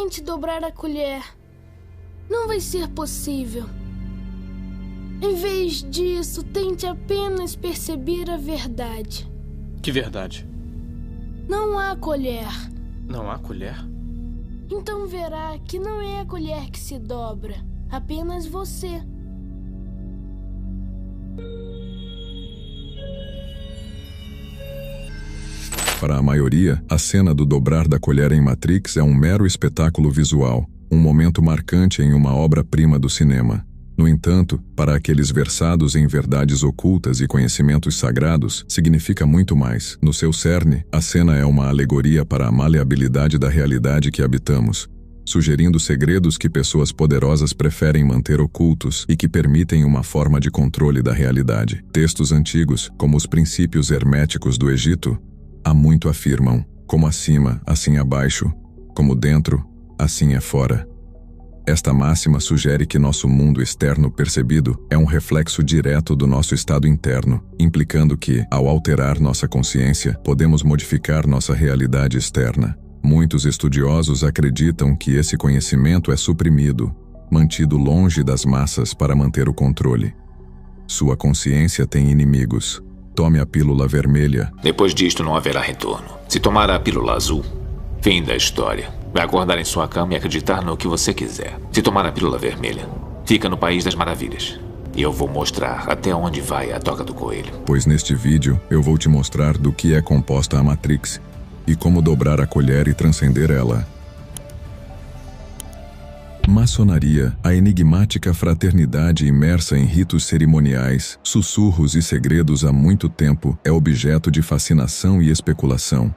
tente dobrar a colher. Não vai ser possível. Em vez disso, tente apenas perceber a verdade. Que verdade? Não há colher. Não há colher? Então verá que não é a colher que se dobra, apenas você. Para a maioria, a cena do dobrar da colher em Matrix é um mero espetáculo visual, um momento marcante em uma obra-prima do cinema. No entanto, para aqueles versados em verdades ocultas e conhecimentos sagrados, significa muito mais. No seu cerne, a cena é uma alegoria para a maleabilidade da realidade que habitamos, sugerindo segredos que pessoas poderosas preferem manter ocultos e que permitem uma forma de controle da realidade. Textos antigos, como os princípios herméticos do Egito, há muito afirmam: como acima, assim abaixo, como dentro, assim é fora. Esta máxima sugere que nosso mundo externo percebido é um reflexo direto do nosso estado interno, implicando que, ao alterar nossa consciência, podemos modificar nossa realidade externa. Muitos estudiosos acreditam que esse conhecimento é suprimido, mantido longe das massas para manter o controle. Sua consciência tem inimigos. Tome a pílula vermelha. Depois disto não haverá retorno. Se tomar a pílula azul, fim da história. Vai acordar em sua cama e acreditar no que você quiser. Se tomar a pílula vermelha, fica no País das Maravilhas. E eu vou mostrar até onde vai a toca do coelho. Pois neste vídeo eu vou te mostrar do que é composta a Matrix e como dobrar a colher e transcender ela. Maçonaria, a enigmática fraternidade imersa em ritos cerimoniais, sussurros e segredos há muito tempo, é objeto de fascinação e especulação.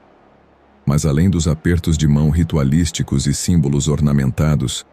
Mas além dos apertos de mão ritualísticos e símbolos ornamentados,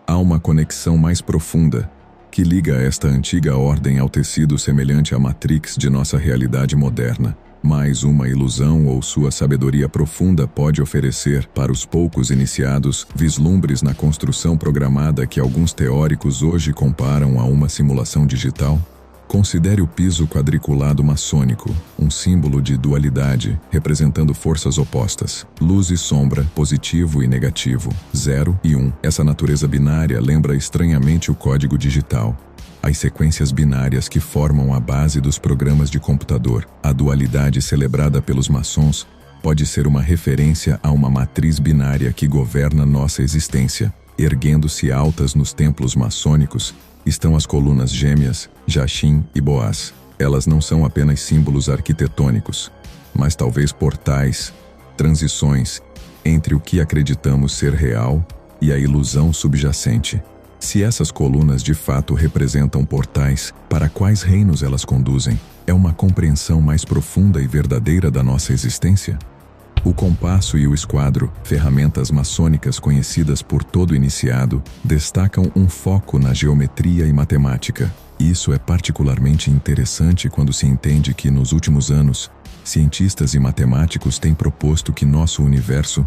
há uma conexão mais profunda que liga esta antiga ordem ao tecido semelhante à Matrix de nossa realidade moderna. Mais uma ilusão ou sua sabedoria profunda pode oferecer, para os poucos iniciados, vislumbres na construção programada que alguns teóricos hoje comparam a uma simulação digital? Considere o piso quadriculado maçônico, um símbolo de dualidade, representando forças opostas, luz e sombra, positivo e negativo, 0 e 1. Essa natureza binária lembra estranhamente o código digital, as sequências binárias que formam a base dos programas de computador. A dualidade celebrada pelos maçons pode ser uma referência a uma matriz binária que governa nossa existência. Erguendo-se altas nos templos maçônicos, estão as colunas gêmeas, Jachin e Boaz. Elas não são apenas símbolos arquitetônicos, mas talvez portais, transições entre o que acreditamos ser real e a ilusão subjacente. Se essas colunas de fato representam portais, para quais reinos elas conduzem? É uma compreensão mais profunda e verdadeira da nossa existência? O compasso e o esquadro, ferramentas maçônicas conhecidas por todo iniciado, destacam um foco na geometria e matemática. Isso é particularmente interessante quando se entende que, nos últimos anos, cientistas e matemáticos têm proposto que nosso universo,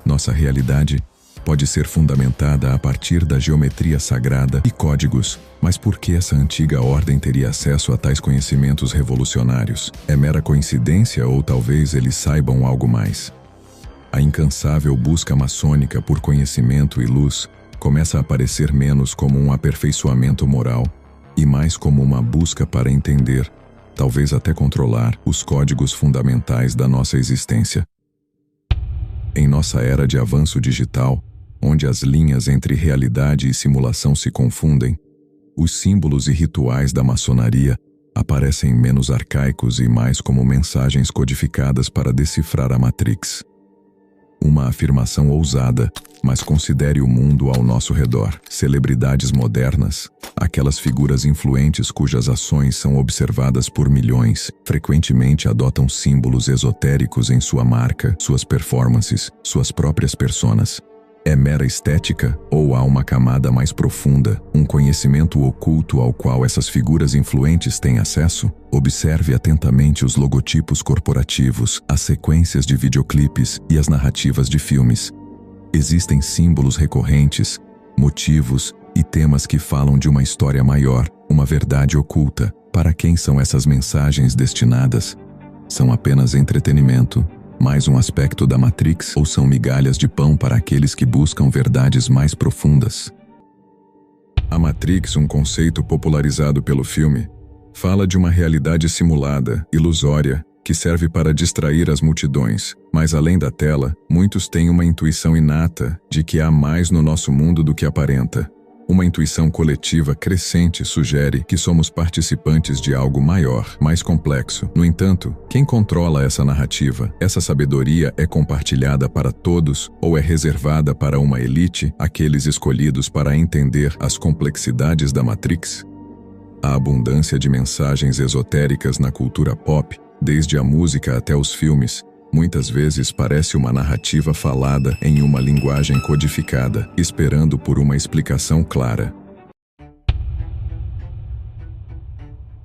nossa realidade, pode ser fundamentada a partir da geometria sagrada e códigos. Mas por que essa antiga ordem teria acesso a tais conhecimentos revolucionários? É mera coincidência ou talvez eles saibam algo mais? A incansável busca maçônica por conhecimento e luz começa a aparecer menos como um aperfeiçoamento moral e mais como uma busca para entender, talvez até controlar, os códigos fundamentais da nossa existência. Em nossa era de avanço digital, onde as linhas entre realidade e simulação se confundem, os símbolos e rituais da maçonaria aparecem menos arcaicos e mais como mensagens codificadas para decifrar a Matrix. Uma afirmação ousada, mas considere o mundo ao nosso redor. Celebridades modernas, aquelas figuras influentes cujas ações são observadas por milhões, frequentemente adotam símbolos esotéricos em sua marca, suas performances, suas próprias personas. É mera estética ou há uma camada mais profunda, um conhecimento oculto ao qual essas figuras influentes têm acesso? Observe atentamente os logotipos corporativos, as sequências de videoclipes e as narrativas de filmes. Existem símbolos recorrentes, motivos e temas que falam de uma história maior, uma verdade oculta. Para quem são essas mensagens destinadas? São apenas entretenimento, mais um aspecto da Matrix ou são migalhas de pão para aqueles que buscam verdades mais profundas? A Matrix, um conceito popularizado pelo filme, fala de uma realidade simulada, ilusória, que serve para distrair as multidões. Mas além da tela, muitos têm uma intuição inata de que há mais no nosso mundo do que aparenta. Uma intuição coletiva crescente sugere que somos participantes de algo maior, mais complexo. No entanto, quem controla essa narrativa? Essa sabedoria é compartilhada para todos ou é reservada para uma elite, aqueles escolhidos para entender as complexidades da Matrix? A abundância de mensagens esotéricas na cultura pop, desde a música até os filmes, muitas vezes parece uma narrativa falada em uma linguagem codificada, esperando por uma explicação clara.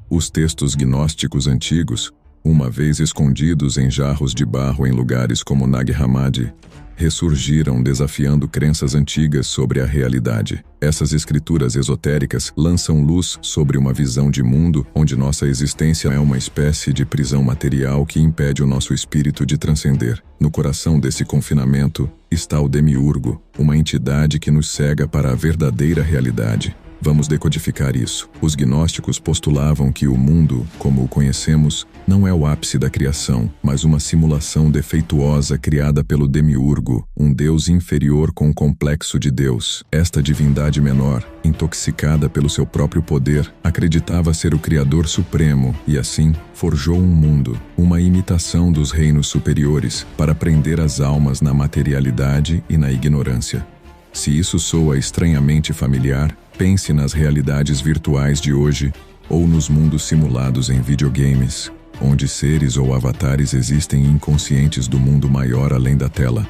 Os textos gnósticos antigos, uma vez escondidos em jarros de barro em lugares como Nag Hammadi, ressurgiram desafiando crenças antigas sobre a realidade. Essas escrituras esotéricas lançam luz sobre uma visão de mundo onde nossa existência é uma espécie de prisão material que impede o nosso espírito de transcender. No coração desse confinamento está o Demiurgo, uma entidade que nos cega para a verdadeira realidade. Vamos decodificar isso. Os gnósticos postulavam que o mundo, como o conhecemos, não é o ápice da criação, mas uma simulação defeituosa criada pelo Demiurgo, um deus inferior com o complexo de Deus. Esta divindade menor, intoxicada pelo seu próprio poder, acreditava ser o Criador Supremo e, assim, forjou um mundo, uma imitação dos reinos superiores, para prender as almas na materialidade e na ignorância. Se isso soa estranhamente familiar, pense nas realidades virtuais de hoje ou nos mundos simulados em videogames, onde seres ou avatares existem inconscientes do mundo maior além da tela.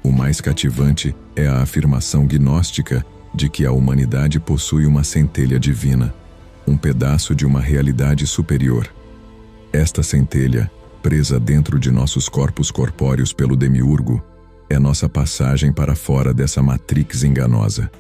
O mais cativante é a afirmação gnóstica de que a humanidade possui uma centelha divina, um pedaço de uma realidade superior. Esta centelha, presa dentro de nossos corpos corpóreos pelo Demiurgo, é nossa passagem para fora dessa matrix enganosa.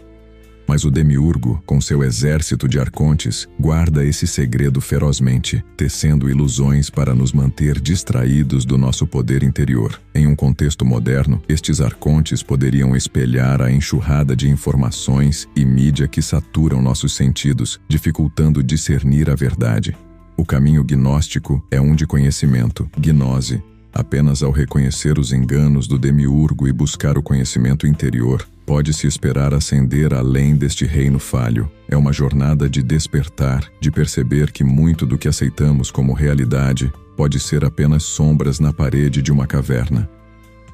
Mas o Demiurgo, com seu exército de arcontes, guarda esse segredo ferozmente, tecendo ilusões para nos manter distraídos do nosso poder interior. Em um contexto moderno, estes arcontes poderiam espelhar a enxurrada de informações e mídia que saturam nossos sentidos, dificultando discernir a verdade. O caminho gnóstico é um de conhecimento, gnose. Apenas ao reconhecer os enganos do Demiurgo e buscar o conhecimento interior, pode-se esperar ascender além deste reino falho. É uma jornada de despertar, de perceber que muito do que aceitamos como realidade pode ser apenas sombras na parede de uma caverna.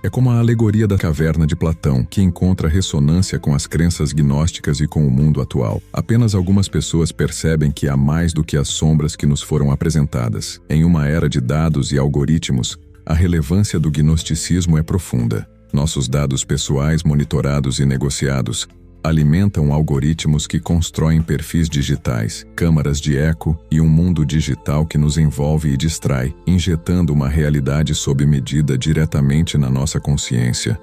É como a alegoria da caverna de Platão, que encontra ressonância com as crenças gnósticas e com o mundo atual. Apenas algumas pessoas percebem que há mais do que as sombras que nos foram apresentadas. Em uma era de dados e algoritmos, a relevância do gnosticismo é profunda. Nossos dados pessoais monitorados e negociados alimentam algoritmos que constroem perfis digitais, câmaras de eco e um mundo digital que nos envolve e distrai, injetando uma realidade sob medida diretamente na nossa consciência.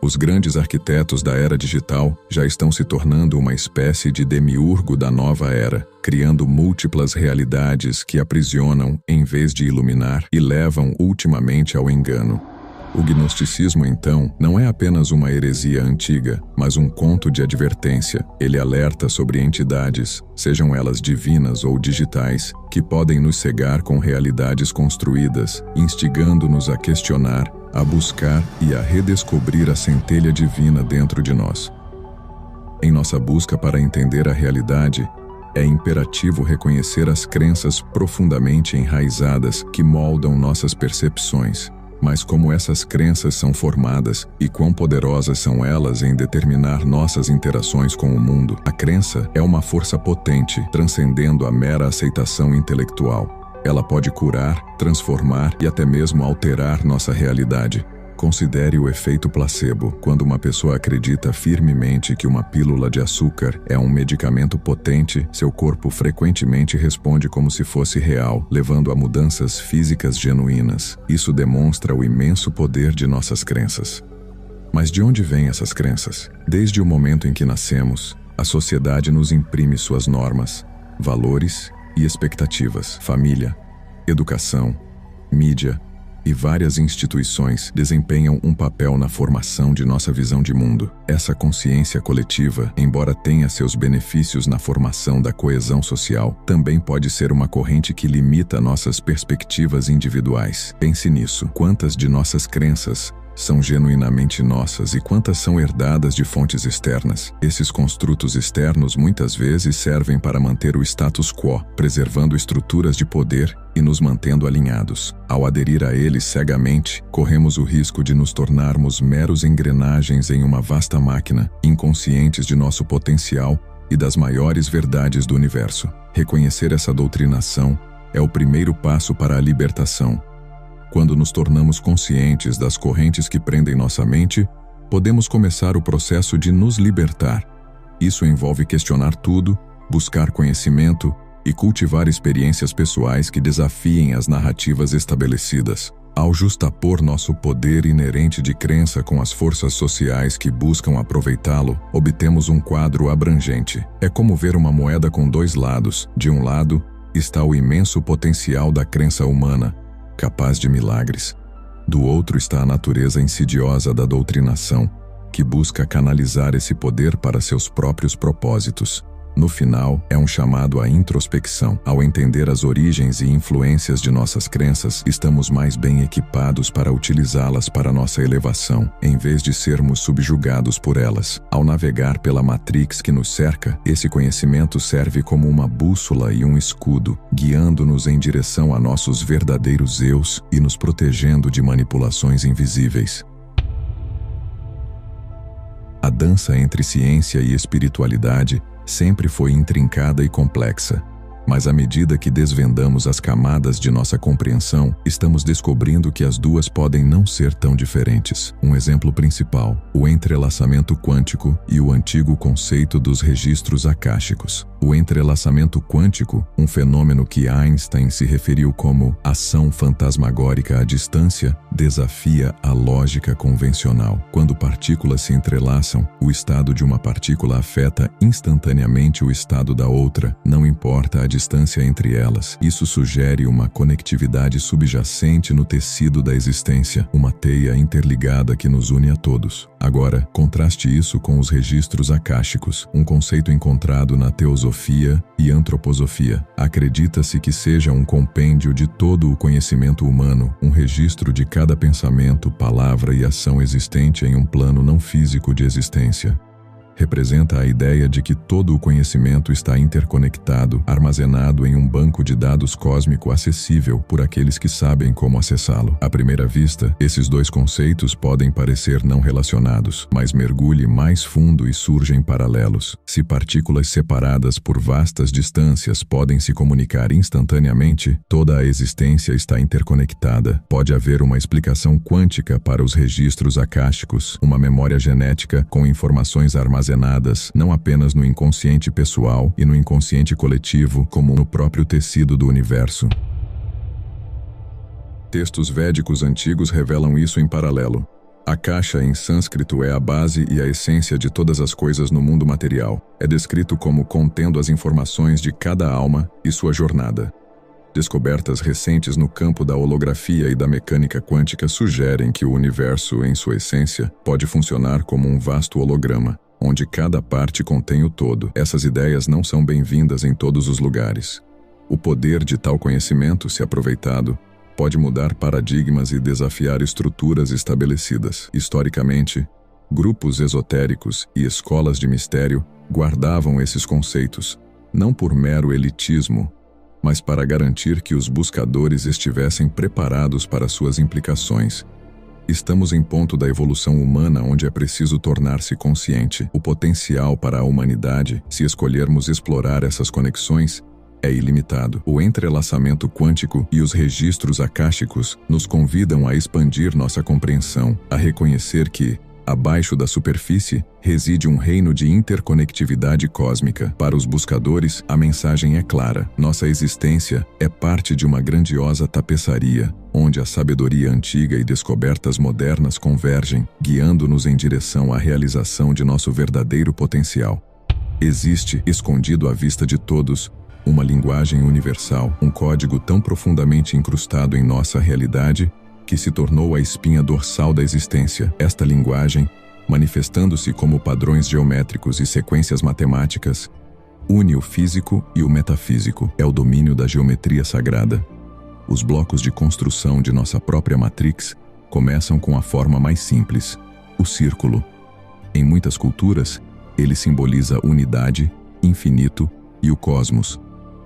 Os grandes arquitetos da era digital já estão se tornando uma espécie de demiurgo da nova era, criando múltiplas realidades que aprisionam em vez de iluminar e levam ultimamente ao engano. O gnosticismo, então, não é apenas uma heresia antiga, mas um conto de advertência. Ele alerta sobre entidades, sejam elas divinas ou digitais, que podem nos cegar com realidades construídas, instigando-nos a questionar, a buscar e a redescobrir a centelha divina dentro de nós. Em nossa busca para entender a realidade, é imperativo reconhecer as crenças profundamente enraizadas que moldam nossas percepções. Mas como essas crenças são formadas e quão poderosas são elas em determinar nossas interações com o mundo, a crença é uma força potente, transcendendo a mera aceitação intelectual. Ela pode curar, transformar e até mesmo alterar nossa realidade. Considere o efeito placebo. Quando uma pessoa acredita firmemente que uma pílula de açúcar é um medicamento potente, seu corpo frequentemente responde como se fosse real, levando a mudanças físicas genuínas. Isso demonstra o imenso poder de nossas crenças. Mas de onde vêm essas crenças? Desde o momento em que nascemos, a sociedade nos imprime suas normas, valores e expectativas. Família, educação, mídia, e várias instituições desempenham um papel na formação de nossa visão de mundo. Essa consciência coletiva, embora tenha seus benefícios na formação da coesão social, também pode ser uma corrente que limita nossas perspectivas individuais. Pense nisso. Quantas de nossas crenças são genuinamente nossas e quantas são herdadas de fontes externas? Esses construtos externos muitas vezes servem para manter o status quo, preservando estruturas de poder e nos mantendo alinhados. Ao aderir a eles cegamente, corremos o risco de nos tornarmos meros engrenagens em uma vasta máquina, inconscientes de nosso potencial e das maiores verdades do universo. Reconhecer essa doutrinação é o primeiro passo para a libertação. Quando nos tornamos conscientes das correntes que prendem nossa mente, podemos começar o processo de nos libertar. Isso envolve questionar tudo, buscar conhecimento e cultivar experiências pessoais que desafiem as narrativas estabelecidas. Ao justapor nosso poder inerente de crença com as forças sociais que buscam aproveitá-lo, obtemos um quadro abrangente. É como ver uma moeda com dois lados. De um lado está o imenso potencial da crença humana, capaz de milagres. Do outro está a natureza insidiosa da doutrinação, que busca canalizar esse poder para seus próprios propósitos. No final, é um chamado à introspecção. Ao entender as origens e influências de nossas crenças, estamos mais bem equipados para utilizá-las para nossa elevação, em vez de sermos subjugados por elas. Ao navegar pela matrix que nos cerca, esse conhecimento serve como uma bússola e um escudo, guiando-nos em direção a nossos verdadeiros eus e nos protegendo de manipulações invisíveis. A dança entre ciência e espiritualidade sempre foi intrincada e complexa, mas à medida que desvendamos as camadas de nossa compreensão, estamos descobrindo que as duas podem não ser tão diferentes. Um exemplo principal, o entrelaçamento quântico e o antigo conceito dos registros akáshicos. O entrelaçamento quântico, um fenômeno que Einstein se referiu como ação fantasmagórica à distância, desafia a lógica convencional. Quando partículas se entrelaçam, o estado de uma partícula afeta instantaneamente o estado da outra, não importa a distância entre elas. Isso sugere uma conectividade subjacente no tecido da existência, uma teia interligada que nos une a todos. Agora, contraste isso com os registros akáshicos, um conceito encontrado na teosofia e antroposofia. Acredita-se que seja um compêndio de todo o conhecimento humano, um registro de cada pensamento, palavra e ação existente em um plano não físico de existência. Representa a ideia de que todo o conhecimento está interconectado, armazenado em um banco de dados cósmico acessível por aqueles que sabem como acessá-lo. À primeira vista, esses dois conceitos podem parecer não relacionados, mas mergulhe mais fundo e surgem paralelos. Se partículas separadas por vastas distâncias podem se comunicar instantaneamente, toda a existência está interconectada. Pode haver uma explicação quântica para os registros akáshicos, uma memória genética com informações armazenadas não apenas no inconsciente pessoal e no inconsciente coletivo, como no próprio tecido do universo. Textos védicos antigos revelam isso em paralelo. Akasha em sânscrito é a base e a essência de todas as coisas no mundo material. É descrito como contendo as informações de cada alma e sua jornada. Descobertas recentes no campo da holografia e da mecânica quântica sugerem que o universo, em sua essência, pode funcionar como um vasto holograma, onde cada parte contém o todo. Essas ideias não são bem-vindas em todos os lugares. O poder de tal conhecimento, se aproveitado, pode mudar paradigmas e desafiar estruturas estabelecidas. Historicamente, grupos esotéricos e escolas de mistério guardavam esses conceitos, não por mero elitismo, mas para garantir que os buscadores estivessem preparados para suas implicações. Estamos em ponto da evolução humana onde é preciso tornar-se consciente. O potencial para a humanidade, se escolhermos explorar essas conexões, é ilimitado. O entrelaçamento quântico e os registros akáshicos nos convidam a expandir nossa compreensão, a reconhecer que, abaixo da superfície, reside um reino de interconectividade cósmica. Para os buscadores, a mensagem é clara. Nossa existência é parte de uma grandiosa tapeçaria, onde a sabedoria antiga e descobertas modernas convergem, guiando-nos em direção à realização de nosso verdadeiro potencial. Existe, escondido à vista de todos, uma linguagem universal, um código tão profundamente incrustado em nossa realidade que se tornou a espinha dorsal da existência. Esta linguagem, manifestando-se como padrões geométricos e sequências matemáticas, une o físico e o metafísico. É o domínio da geometria sagrada. Os blocos de construção de nossa própria Matrix começam com a forma mais simples, o círculo. Em muitas culturas, ele simboliza unidade, infinito e o cosmos.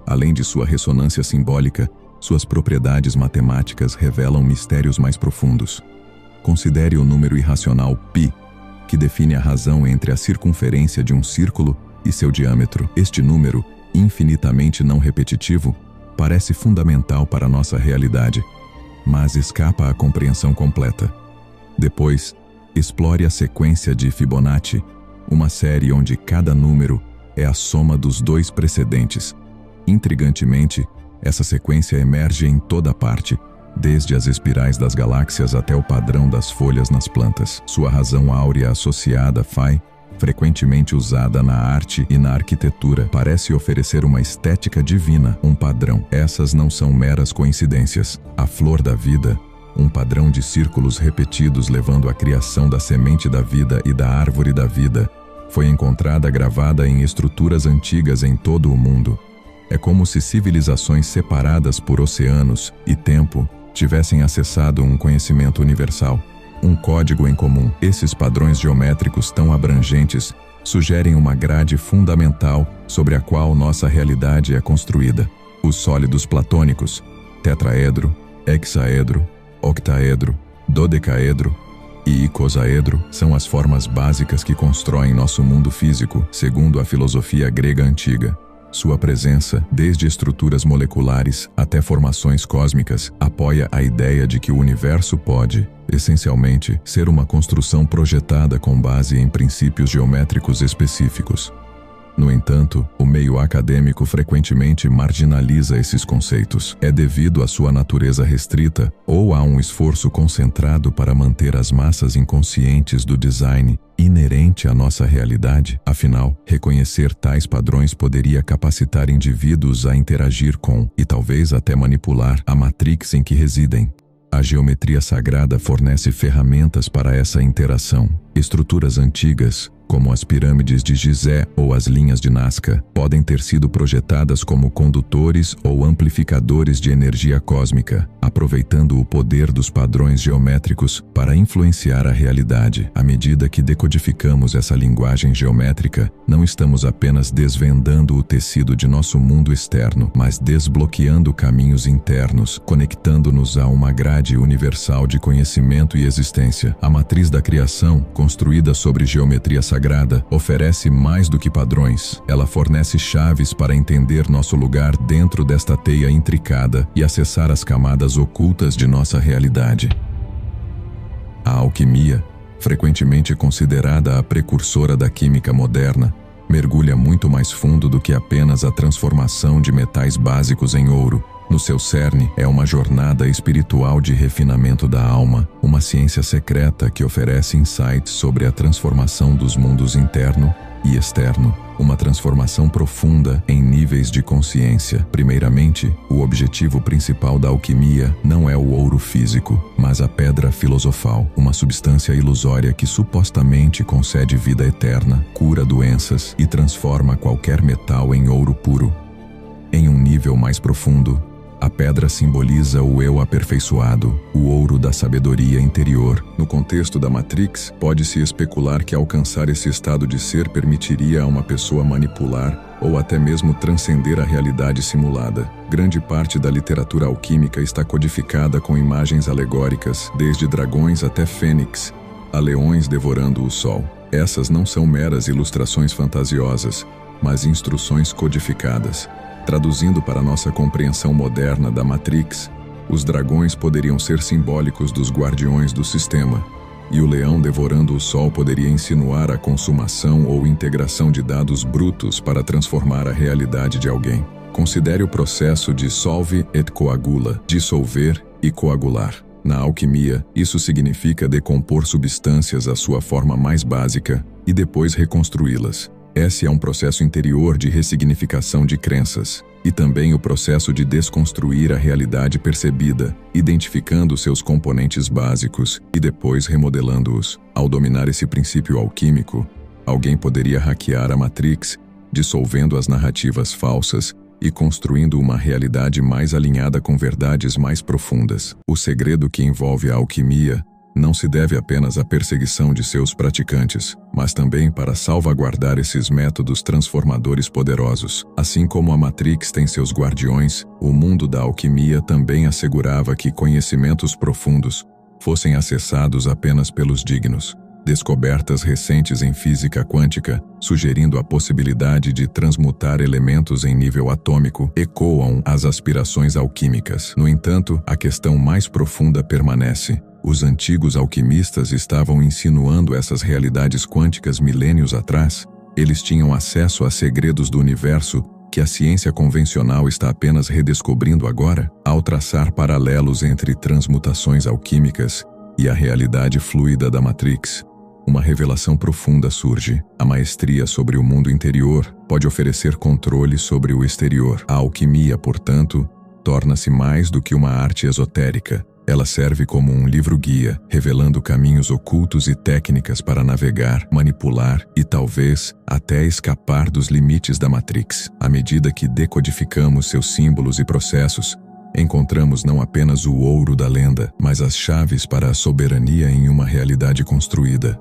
Além de sua ressonância simbólica, suas propriedades matemáticas revelam mistérios mais profundos. Considere o número irracional π, que define a razão entre a circunferência de um círculo e seu diâmetro. Este número, infinitamente não repetitivo, parece fundamental para nossa realidade, mas escapa à compreensão completa. Depois, explore a sequência de Fibonacci, uma série onde cada número é a soma dos dois precedentes. Intrigantemente, essa sequência emerge em toda parte, desde as espirais das galáxias até o padrão das folhas nas plantas. Sua razão áurea associada, Phi, frequentemente usada na arte e na arquitetura, parece oferecer uma estética divina, um padrão. Essas não são meras coincidências. A flor da vida, um padrão de círculos repetidos levando à criação da semente da vida e da árvore da vida, foi encontrada gravada em estruturas antigas em todo o mundo. É como se civilizações separadas por oceanos e tempo tivessem acessado um conhecimento universal, um código em comum. Esses padrões geométricos tão abrangentes sugerem uma grade fundamental sobre a qual nossa realidade é construída. Os sólidos platônicos, tetraedro, hexaedro, octaedro, dodecaedro e icosaedro, são as formas básicas que constroem nosso mundo físico, segundo a filosofia grega antiga. Sua presença, desde estruturas moleculares até formações cósmicas, apoia a ideia de que o universo pode, essencialmente, ser uma construção projetada com base em princípios geométricos específicos. No entanto, o meio acadêmico frequentemente marginaliza esses conceitos. É devido à sua natureza restrita ou a um esforço concentrado para manter as massas inconscientes do design inerente à nossa realidade? Afinal, reconhecer tais padrões poderia capacitar indivíduos a interagir com, e talvez até manipular, a matrix em que residem. A geometria sagrada fornece ferramentas para essa interação. Estruturas antigas, como as pirâmides de Gizé ou as linhas de Nazca, podem ter sido projetadas como condutores ou amplificadores de energia cósmica, aproveitando o poder dos padrões geométricos para influenciar a realidade. À medida que decodificamos essa linguagem geométrica, não estamos apenas desvendando o tecido de nosso mundo externo, mas desbloqueando caminhos internos, conectando-nos a uma grade universal de conhecimento e existência. A matriz da criação, construída sobre geometria sagrada, oferece mais do que padrões. Ela fornece chaves para entender nosso lugar dentro desta teia intricada e acessar as camadas ocultas de nossa realidade. A alquimia, frequentemente considerada a precursora da química moderna, mergulha muito mais fundo do que apenas a transformação de metais básicos em ouro. No seu cerne é uma jornada espiritual de refinamento da alma, uma ciência secreta que oferece insights sobre a transformação dos mundos interno e externo, uma transformação profunda em níveis de consciência. Primeiramente, o objetivo principal da alquimia não é o ouro físico, mas a pedra filosofal, uma substância ilusória que supostamente concede vida eterna, cura doenças e transforma qualquer metal em ouro puro. Em um nível mais profundo, a pedra simboliza o eu aperfeiçoado, o ouro da sabedoria interior. No contexto da Matrix, pode-se especular que alcançar esse estado de ser permitiria a uma pessoa manipular ou até mesmo transcender a realidade simulada. Grande parte da literatura alquímica está codificada com imagens alegóricas, desde dragões até fênix, a leões devorando o sol. Essas não são meras ilustrações fantasiosas, mas instruções codificadas. Traduzindo para nossa compreensão moderna da Matrix, os dragões poderiam ser simbólicos dos guardiões do sistema, e o leão devorando o sol poderia insinuar a consumação ou integração de dados brutos para transformar a realidade de alguém. Considere o processo de solve et coagula, dissolver e coagular. Na alquimia, isso significa decompor substâncias à sua forma mais básica e depois reconstruí-las. Esse é um processo interior de ressignificação de crenças, e também o processo de desconstruir a realidade percebida, identificando seus componentes básicos e depois remodelando-os. Ao dominar esse princípio alquímico, alguém poderia hackear a Matrix, dissolvendo as narrativas falsas e construindo uma realidade mais alinhada com verdades mais profundas. O segredo que envolve a alquimia não se deve apenas à perseguição de seus praticantes, mas também para salvaguardar esses métodos transformadores poderosos. Assim como a Matrix tem seus guardiões, o mundo da alquimia também assegurava que conhecimentos profundos fossem acessados apenas pelos dignos. Descobertas recentes em física quântica, sugerindo a possibilidade de transmutar elementos em nível atômico, ecoam as aspirações alquímicas. No entanto, a questão mais profunda permanece. Os antigos alquimistas estavam insinuando essas realidades quânticas milênios atrás. Eles tinham acesso a segredos do universo que a ciência convencional está apenas redescobrindo agora, ao traçar paralelos entre transmutações alquímicas e a realidade fluida da Matrix. Uma revelação profunda surge. A maestria sobre o mundo interior pode oferecer controle sobre o exterior. A alquimia, portanto, torna-se mais do que uma arte esotérica. Ela serve como um livro-guia, revelando caminhos ocultos e técnicas para navegar, manipular e talvez até escapar dos limites da Matrix. À medida que decodificamos seus símbolos e processos, encontramos não apenas o ouro da lenda, mas as chaves para a soberania em uma realidade construída.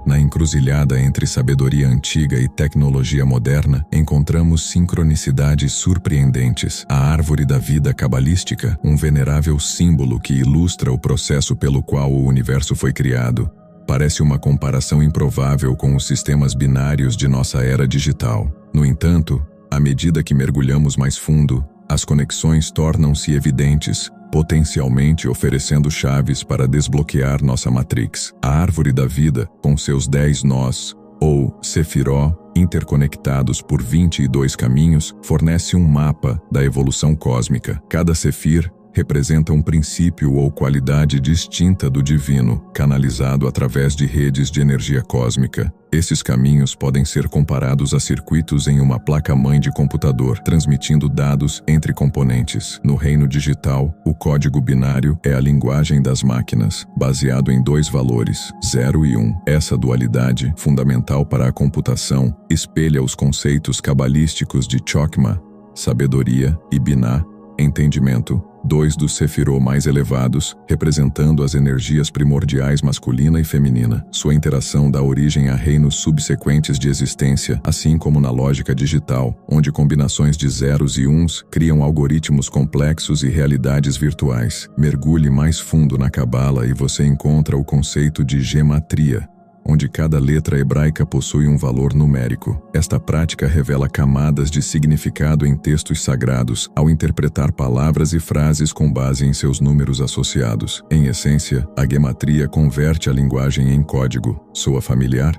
Na encruzilhada entre sabedoria antiga e tecnologia moderna, encontramos sincronicidades surpreendentes. A árvore da vida cabalística, um venerável símbolo que ilustra o processo pelo qual o universo foi criado, parece uma comparação improvável com os sistemas binários de nossa era digital. No entanto, à medida que mergulhamos mais fundo, as conexões tornam-se evidentes, potencialmente oferecendo chaves para desbloquear nossa Matrix. A árvore da vida, com seus 10 nós, ou Sefiró, interconectados por 22 caminhos, fornece um mapa da evolução cósmica. Cada Sefir representa um princípio ou qualidade distinta do divino, canalizado através de redes de energia cósmica. Esses caminhos podem ser comparados a circuitos em uma placa-mãe de computador, transmitindo dados entre componentes. No reino digital, o código binário é a linguagem das máquinas, baseado em 2 valores, 0 e 1. Essa dualidade, fundamental para a computação, espelha os conceitos cabalísticos de Chokmah, sabedoria, e Binah, entendimento, 2 dos Sefirô mais elevados, representando as energias primordiais masculina e feminina. Sua interação dá origem a reinos subsequentes de existência, assim como na lógica digital, onde combinações de zeros e uns criam algoritmos complexos e realidades virtuais. Mergulhe mais fundo na Cabala e você encontra o conceito de gematria, onde cada letra hebraica possui um valor numérico. Esta prática revela camadas de significado em textos sagrados, ao interpretar palavras e frases com base em seus números associados. Em essência, a gematria converte a linguagem em código. Soa familiar?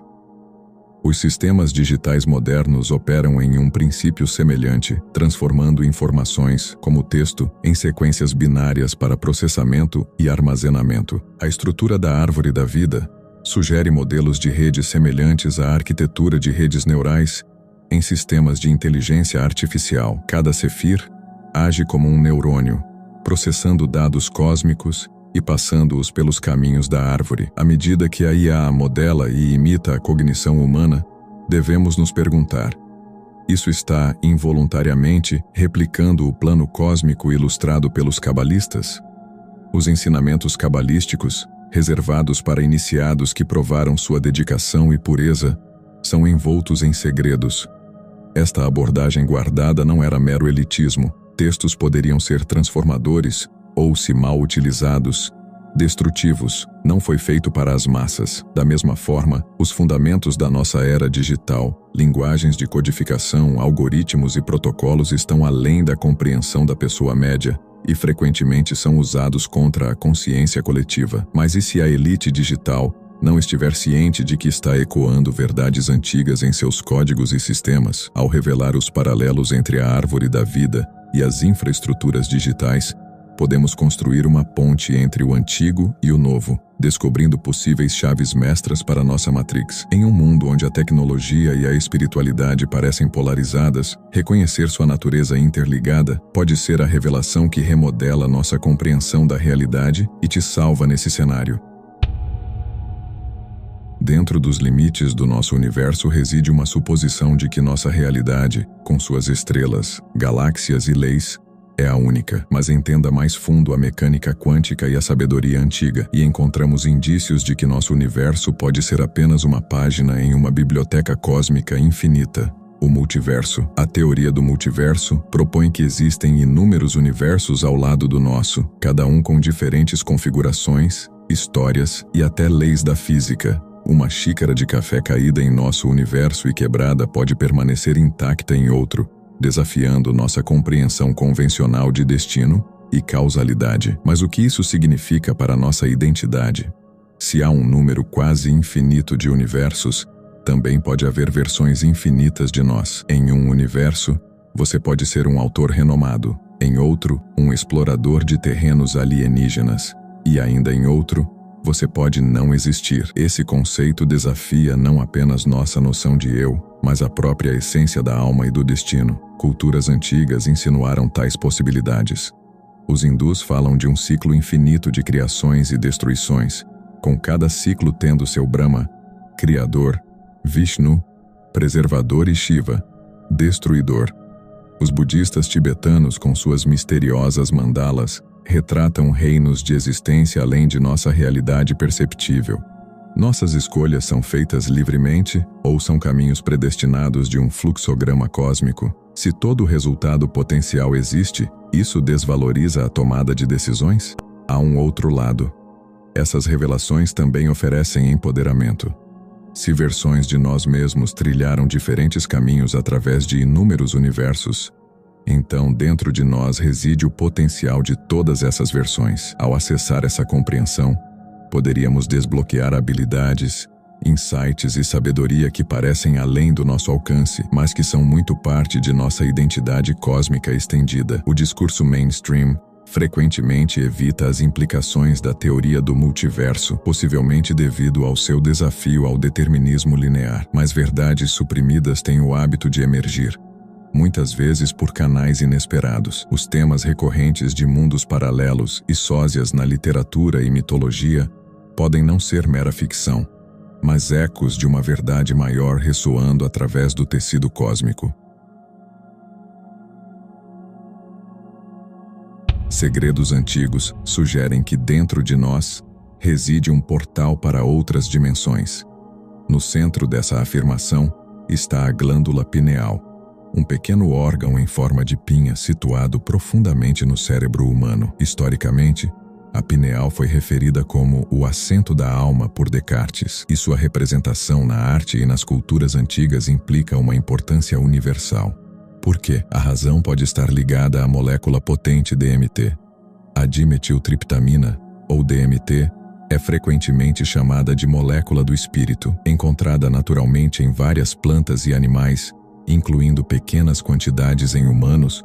Os sistemas digitais modernos operam em um princípio semelhante, transformando informações, como texto, em sequências binárias para processamento e armazenamento. A estrutura da árvore da vida sugere modelos de redes semelhantes à arquitetura de redes neurais em sistemas de inteligência artificial. Cada Sefir age como um neurônio, processando dados cósmicos e passando-os pelos caminhos da árvore. À medida que a IA modela e imita a cognição humana, devemos nos perguntar: isso está involuntariamente replicando o plano cósmico ilustrado pelos cabalistas? Os ensinamentos cabalísticos, reservados para iniciados que provaram sua dedicação e pureza, são envoltos em segredos. Esta abordagem guardada não era mero elitismo. Textos poderiam ser transformadores ou, se mal utilizados, destrutivos. Não foi feito para as massas. Da mesma forma, os fundamentos da nossa era digital, linguagens de codificação, algoritmos e protocolos estão além da compreensão da pessoa média e frequentemente são usados contra a consciência coletiva. Mas e se a elite digital não estiver ciente de que está ecoando verdades antigas em seus códigos e sistemas? Ao revelar os paralelos entre a árvore da vida e as infraestruturas digitais, podemos construir uma ponte entre o antigo e o novo, descobrindo possíveis chaves mestras para nossa Matrix. Em um mundo onde a tecnologia e a espiritualidade parecem polarizadas, reconhecer sua natureza interligada pode ser a revelação que remodela nossa compreensão da realidade e te salva nesse cenário. Dentro dos limites do nosso universo reside uma suposição de que nossa realidade, com suas estrelas, galáxias e leis, é a única, mas entenda mais fundo a mecânica quântica e a sabedoria antiga, e encontramos indícios de que nosso universo pode ser apenas uma página em uma biblioteca cósmica infinita. O multiverso. A teoria do multiverso propõe que existem inúmeros universos ao lado do nosso, cada um com diferentes configurações, histórias e até leis da física. Uma xícara de café caída em nosso universo e quebrada pode permanecer intacta em outro, desafiando nossa compreensão convencional de destino e causalidade. Mas o que isso significa para nossa identidade? Se há um número quase infinito de universos, também pode haver versões infinitas de nós. Em um universo, você pode ser um autor renomado, em outro, um explorador de terrenos alienígenas, e ainda em outro, você pode não existir. Esse conceito desafia não apenas nossa noção de eu, mas a própria essência da alma e do destino. Culturas antigas insinuaram tais possibilidades. Os hindus falam de um ciclo infinito de criações e destruições, com cada ciclo tendo seu Brahma, Criador, Vishnu, Preservador e Shiva, Destruidor. Os budistas tibetanos, com suas misteriosas mandalas, retratam reinos de existência além de nossa realidade perceptível. Nossas escolhas são feitas livremente ou são caminhos predestinados de um fluxograma cósmico? Se todo o resultado potencial existe, isso desvaloriza a tomada de decisões? Há um outro lado. Essas revelações também oferecem empoderamento. Se versões de nós mesmos trilharam diferentes caminhos através de inúmeros universos, então dentro de nós reside o potencial de todas essas versões. Ao acessar essa compreensão, poderíamos desbloquear habilidades, insights e sabedoria que parecem além do nosso alcance, mas que são muito parte de nossa identidade cósmica estendida. O discurso mainstream frequentemente evita as implicações da teoria do multiverso, possivelmente devido ao seu desafio ao determinismo linear. Mas verdades suprimidas têm o hábito de emergir, muitas vezes por canais inesperados. Os temas recorrentes de mundos paralelos e sósias na literatura e mitologia podem não ser mera ficção, mas ecos de uma verdade maior ressoando através do tecido cósmico. Segredos antigos sugerem que dentro de nós reside um portal para outras dimensões. No centro dessa afirmação está a glândula pineal, um pequeno órgão em forma de pinha situado profundamente no cérebro humano. Historicamente, a pineal foi referida como o assento da alma por Descartes, e sua representação na arte e nas culturas antigas implica uma importância universal. Por quê? A razão pode estar ligada à molécula potente DMT. A dimetiltriptamina, ou DMT, é frequentemente chamada de molécula do espírito, encontrada naturalmente em várias plantas e animais, incluindo pequenas quantidades em humanos.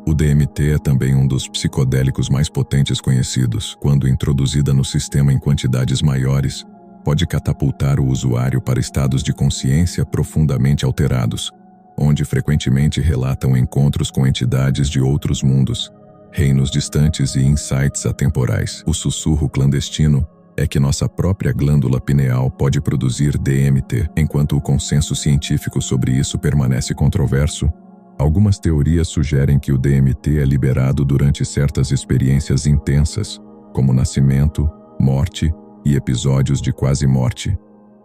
O DMT é também um dos psicodélicos mais potentes conhecidos. Quando introduzida no sistema em quantidades maiores, pode catapultar o usuário para estados de consciência profundamente alterados, onde frequentemente relatam encontros com entidades de outros mundos, reinos distantes e insights atemporais. O sussurro clandestino é que nossa própria glândula pineal pode produzir DMT. Enquanto o consenso científico sobre isso permanece controverso, algumas teorias sugerem que o DMT é liberado durante certas experiências intensas, como nascimento, morte e episódios de quase morte.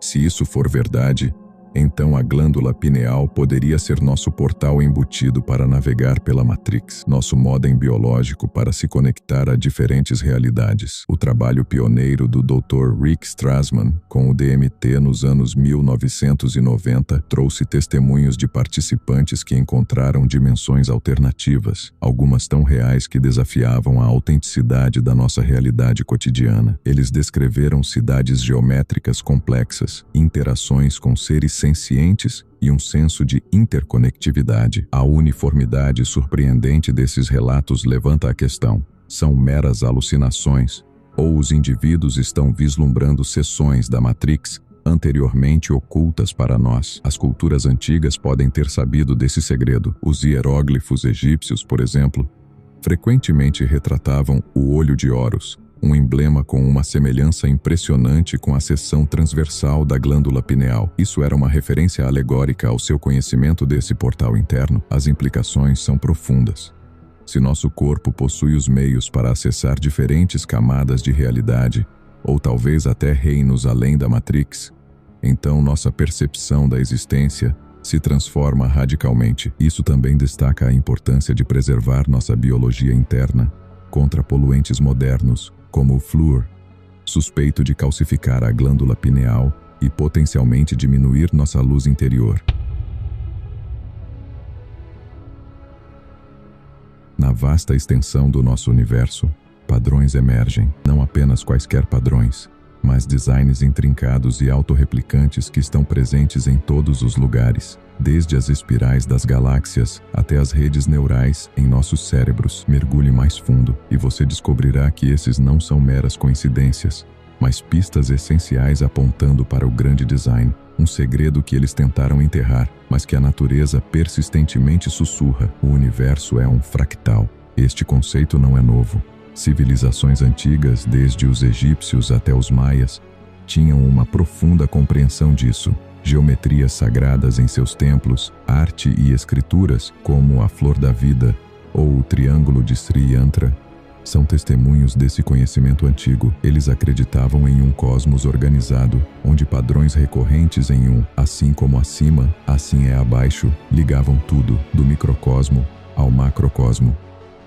Se isso for verdade, então a glândula pineal poderia ser nosso portal embutido para navegar pela Matrix, nosso modem biológico para se conectar a diferentes realidades. O trabalho pioneiro do Dr. Rick Strassman com o DMT nos anos 1990 trouxe testemunhos de participantes que encontraram dimensões alternativas, algumas tão reais que desafiavam a autenticidade da nossa realidade cotidiana. Eles descreveram cidades geométricas complexas, interações com seres sencientes e um senso de interconectividade. A uniformidade surpreendente desses relatos levanta a questão: são meras alucinações, ou os indivíduos estão vislumbrando seções da Matrix anteriormente ocultas para nós. As culturas antigas podem ter sabido desse segredo. Os hieróglifos egípcios, por exemplo, frequentemente retratavam o olho de Horus, um emblema com uma semelhança impressionante com a seção transversal da glândula pineal. Isso era uma referência alegórica ao seu conhecimento desse portal interno. As implicações são profundas. Se nosso corpo possui os meios para acessar diferentes camadas de realidade, ou talvez até reinos além da Matrix, então nossa percepção da existência se transforma radicalmente. Isso também destaca a importância de preservar nossa biologia interna contra poluentes modernos, como o flúor, suspeito de calcificar a glândula pineal e potencialmente diminuir nossa luz interior. Na vasta extensão do nosso universo, padrões emergem, não apenas quaisquer padrões, mas designs intrincados e autorreplicantes que estão presentes em todos os lugares, desde as espirais das galáxias até as redes neurais em nossos cérebros. Mergulhe mais fundo e você descobrirá que esses não são meras coincidências, mas pistas essenciais apontando para o grande design, um segredo que eles tentaram enterrar, mas que a natureza persistentemente sussurra. O universo é um fractal. Este conceito não é novo. Civilizações antigas, desde os egípcios até os maias, tinham uma profunda compreensão disso. Geometrias sagradas em seus templos, arte e escrituras, como a Flor da Vida ou o Triângulo de Sri Yantra, são testemunhos desse conhecimento antigo. Eles acreditavam em um cosmos organizado, onde padrões recorrentes em um, assim como acima, assim é abaixo, ligavam tudo, do microcosmo ao macrocosmo.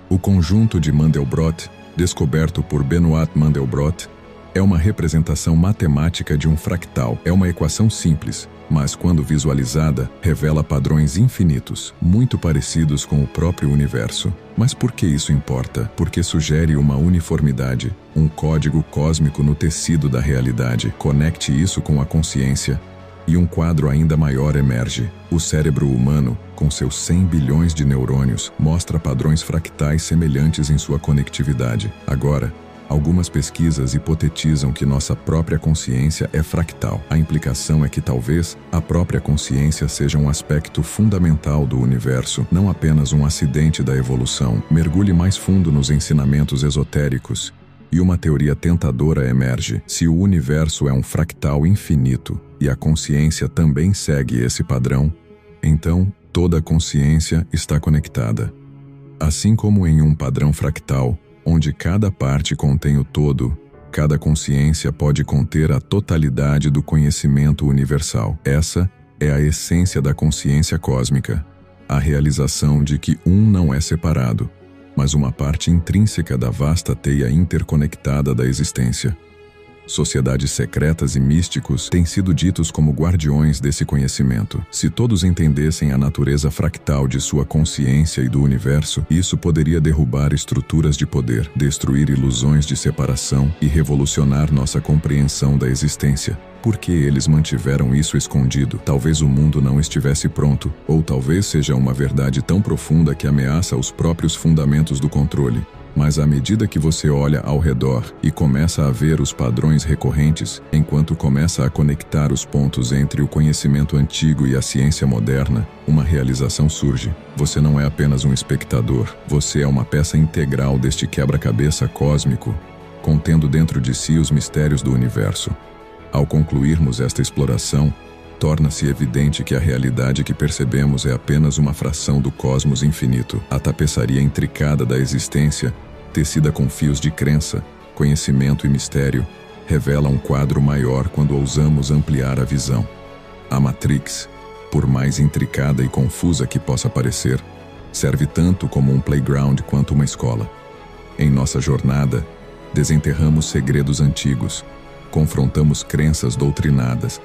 O conjunto de Mandelbrot, descoberto por Benoit Mandelbrot, é uma representação matemática de um fractal. É uma equação simples, mas quando visualizada, revela padrões infinitos, muito parecidos com o próprio universo. Mas por que isso importa? Porque sugere uma uniformidade, um código cósmico no tecido da realidade. Conecte isso com a consciência, e um quadro ainda maior emerge. O cérebro humano, com seus 100 bilhões de neurônios, mostra padrões fractais semelhantes em sua conectividade. Agora, algumas pesquisas hipotetizam que nossa própria consciência é fractal. A implicação é que talvez a própria consciência seja um aspecto fundamental do universo, não apenas um acidente da evolução. Mergulhe mais fundo nos ensinamentos esotéricos, e uma teoria tentadora emerge. Se o universo é um fractal infinito, e a consciência também segue esse padrão, então toda consciência está conectada. Assim como em um padrão fractal, onde cada parte contém o todo, cada consciência pode conter a totalidade do conhecimento universal. Essa é a essência da consciência cósmica, a realização de que um não é separado, mas uma parte intrínseca da vasta teia interconectada da existência. Sociedades secretas e místicos têm sido ditos como guardiões desse conhecimento. Se todos entendessem a natureza fractal de sua consciência e do universo, isso poderia derrubar estruturas de poder, destruir ilusões de separação e revolucionar nossa compreensão da existência. Por que eles mantiveram isso escondido? Talvez o mundo não estivesse pronto, ou talvez seja uma verdade tão profunda que ameaça os próprios fundamentos do controle. Mas à medida que você olha ao redor e começa a ver os padrões recorrentes, enquanto começa a conectar os pontos entre o conhecimento antigo e a ciência moderna, uma realização surge. Você não é apenas um espectador, você é uma peça integral deste quebra-cabeça cósmico, contendo dentro de si os mistérios do universo. Ao concluirmos esta exploração, torna-se evidente que a realidade que percebemos é apenas uma fração do cosmos infinito. A tapeçaria intricada da existência, tecida com fios de crença, conhecimento e mistério, revela um quadro maior quando ousamos ampliar a visão. A Matrix, por mais intricada e confusa que possa parecer, serve tanto como um playground quanto uma escola. Em nossa jornada, desenterramos segredos antigos, confrontamos crenças doutrinadas,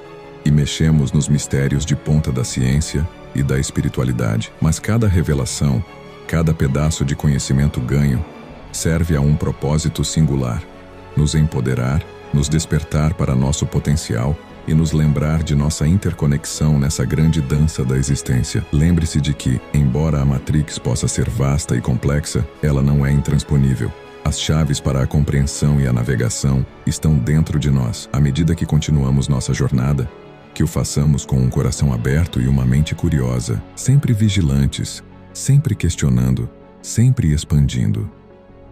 e mexemos nos mistérios de ponta da ciência e da espiritualidade. Mas cada revelação, cada pedaço de conhecimento ganho, serve a um propósito singular: nos empoderar, nos despertar para nosso potencial e nos lembrar de nossa interconexão nessa grande dança da existência. Lembre-se de que, embora a Matrix possa ser vasta e complexa, ela não é intransponível. As chaves para a compreensão e a navegação estão dentro de nós. À medida que continuamos nossa jornada, que o façamos com um coração aberto e uma mente curiosa, sempre vigilantes, sempre questionando, sempre expandindo.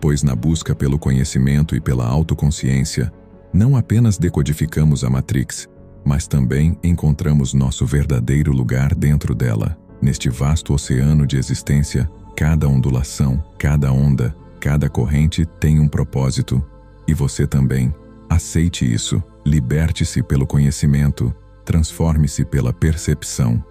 Pois na busca pelo conhecimento e pela autoconsciência, não apenas decodificamos a Matrix, mas também encontramos nosso verdadeiro lugar dentro dela. Neste vasto oceano de existência, cada ondulação, cada onda, cada corrente tem um propósito, e você também. Aceite isso, liberte-se pelo conhecimento, transforme-se pela percepção.